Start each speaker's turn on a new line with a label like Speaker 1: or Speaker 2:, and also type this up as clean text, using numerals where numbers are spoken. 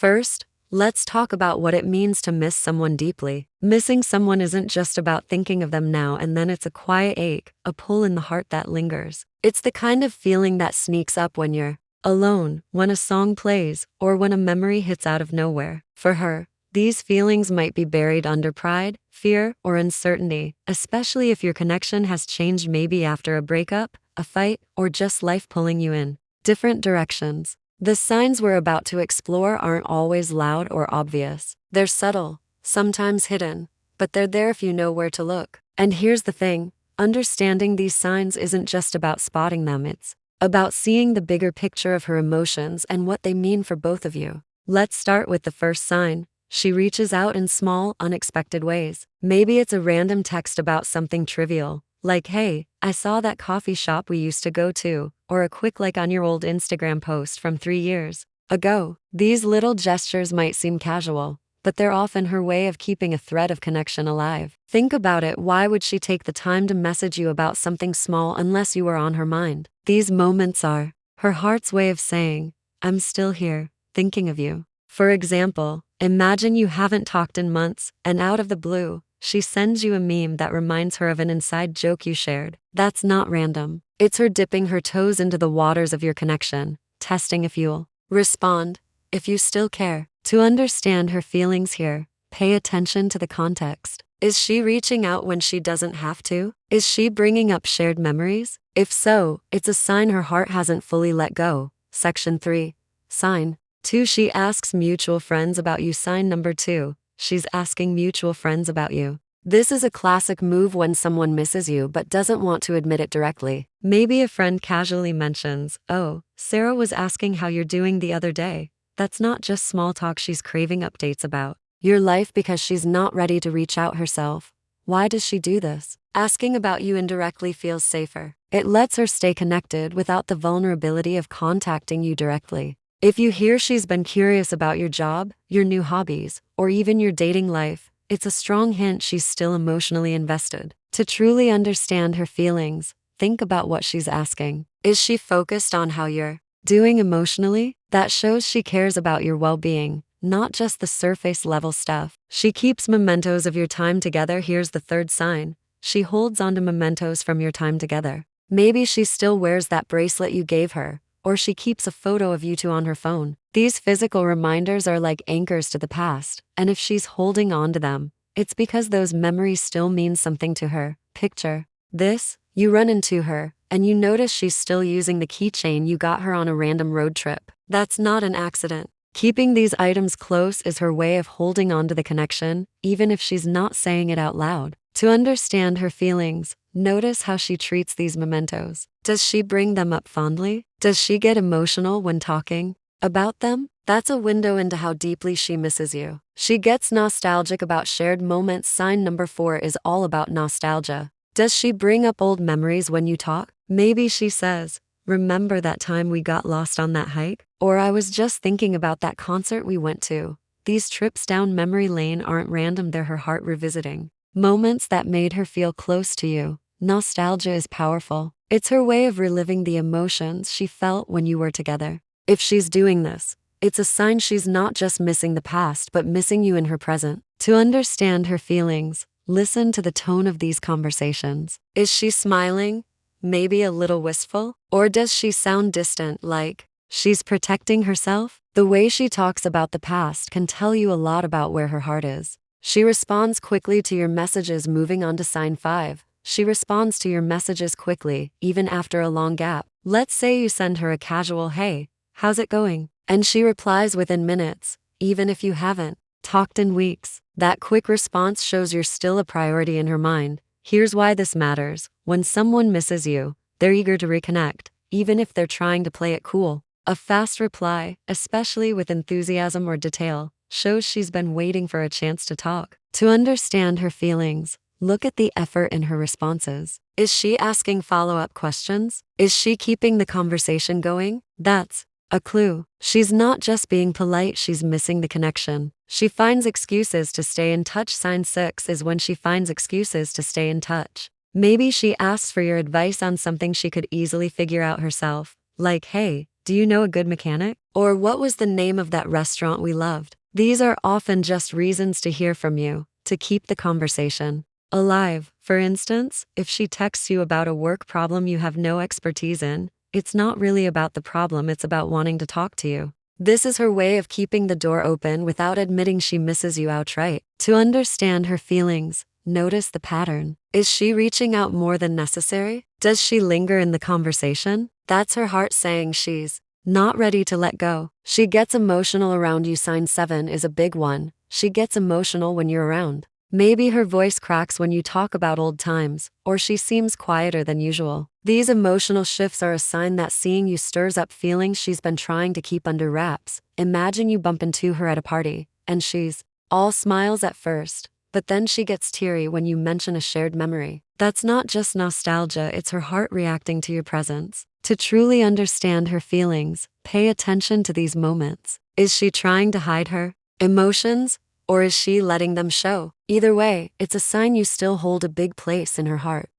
Speaker 1: First, let's talk about what it means to miss someone deeply. Missing someone isn't just about thinking of them now and then, it's a quiet ache, a pull in the heart that lingers. It's the kind of feeling that sneaks up when you're alone, when a song plays, or when a memory hits out of nowhere. For her, these feelings might be buried under pride, fear, or uncertainty, especially if your connection has changed, maybe after a breakup, a fight, or just life pulling you in different directions. The signs we're about to explore aren't always loud or obvious. They're subtle, sometimes hidden, but they're there if you know where to look. And here's the thing, understanding these signs isn't just about spotting them, it's about seeing the bigger picture of her emotions and what they mean for both of you. Let's start with the first sign. She reaches out in small, unexpected ways. Maybe it's a random text about something trivial, like, "Hey, I saw that coffee shop we used to go to," or a quick like on your old Instagram post from 3 years ago. These little gestures might seem casual, but they're often her way of keeping a thread of connection alive. Think about it, why would she take the time to message you about something small unless you were on her mind? These moments are her heart's way of saying, "I'm still here, thinking of you." For example, imagine you haven't talked in months, and out of the blue, she sends you a meme that reminds her of an inside joke you shared. That's not random. It's her dipping her toes into the waters of your connection, testing if you'll respond, if you still care. To understand her feelings here, pay attention to the context. Is she reaching out when she doesn't have to? Is she bringing up shared memories? If so, it's a sign her heart hasn't fully let go. Section 3. Sign 2. She asks mutual friends about you. Sign number 2. She's asking mutual friends about you. This is a classic move when someone misses you but doesn't want to admit it directly. Maybe a friend casually mentions, "Oh, Sarah was asking how you're doing the other day." That's not just small talk, she's craving updates about your life because she's not ready to reach out herself. Why does she do this? Asking about you indirectly feels safer. It lets her stay connected without the vulnerability of contacting you directly. If you hear she's been curious about your job, your new hobbies, or even your dating life, it's a strong hint she's still emotionally invested. To truly understand her feelings, think about what she's asking. Is she focused on how you're doing emotionally? That shows she cares about your well-being, not just the surface level stuff. She keeps mementos of your time together. Here's the third sign. She holds onto mementos from your time together. Maybe she still wears that bracelet you gave her, or she keeps a photo of you two on her phone. These physical reminders are like anchors to the past, and if she's holding on to them, it's because those memories still mean something to her. Picture this, you run into her, and you notice she's still using the keychain you got her on a random road trip. That's not an accident. Keeping these items close is her way of holding on to the connection, even if she's not saying it out loud. To understand her feelings, notice how she treats these mementos. Does she bring them up fondly? Does she get emotional when talking about them? That's a window into how deeply she misses you. She gets nostalgic about shared moments. Sign number 4 is all about nostalgia. Does she bring up old memories when you talk? Maybe she says, "Remember that time we got lost on that hike?" Or, "I was just thinking about that concert we went to." These trips down memory lane aren't random, they're her heart revisiting moments that made her feel close to you. Nostalgia is powerful. It's her way of reliving the emotions she felt when you were together. If she's doing this, it's a sign she's not just missing the past but missing you in her present. To understand her feelings, listen to the tone of these conversations. Is she smiling? Maybe a little wistful? Or does she sound distant, like she's protecting herself? The way she talks about the past can tell you a lot about where her heart is. She responds quickly to your messages. Moving on to sign 5. She responds to your messages quickly, even after a long gap. Let's say you send her a casual, "Hey, how's it going?" and she replies within minutes, even if you haven't talked in weeks. That quick response shows you're still a priority in her mind. Here's why this matters. When someone misses you, they're eager to reconnect, even if they're trying to play it cool. A fast reply, especially with enthusiasm or detail, shows she's been waiting for a chance to talk. To understand her feelings, look at the effort in her responses. Is she asking follow-up questions? Is she keeping the conversation going? That's a clue. She's not just being polite, she's missing the connection. She finds excuses to stay in touch. Sign 6 is when she finds excuses to stay in touch. Maybe she asks for your advice on something she could easily figure out herself, like, "Hey, Do you know a good mechanic? Or what was the name of that restaurant we loved? These are often just reasons to hear from you, to keep the conversation alive. For instance, if she texts you about a work problem you have no expertise in, it's not really about the problem, it's about wanting to talk to you. This is her way of keeping the door open without admitting she misses you outright. To understand her feelings, notice the pattern. Is she reaching out more than necessary? Does she linger in the conversation? That's her heart saying she's not ready to let go. She gets emotional around you. Sign 7 is a big one. She gets emotional when you're around. Maybe her voice cracks when you talk about old times, or she seems quieter than usual. These emotional shifts are a sign that seeing you stirs up feelings she's been trying to keep under wraps. Imagine you bump into her at a party, and she's all smiles at first, but then she gets teary when you mention a shared memory. That's not just nostalgia, it's her heart reacting to your presence. To truly understand her feelings, pay attention to these moments. Is she trying to hide her emotions? Or is she letting them show? Either way, it's a sign you still hold a big place in her heart.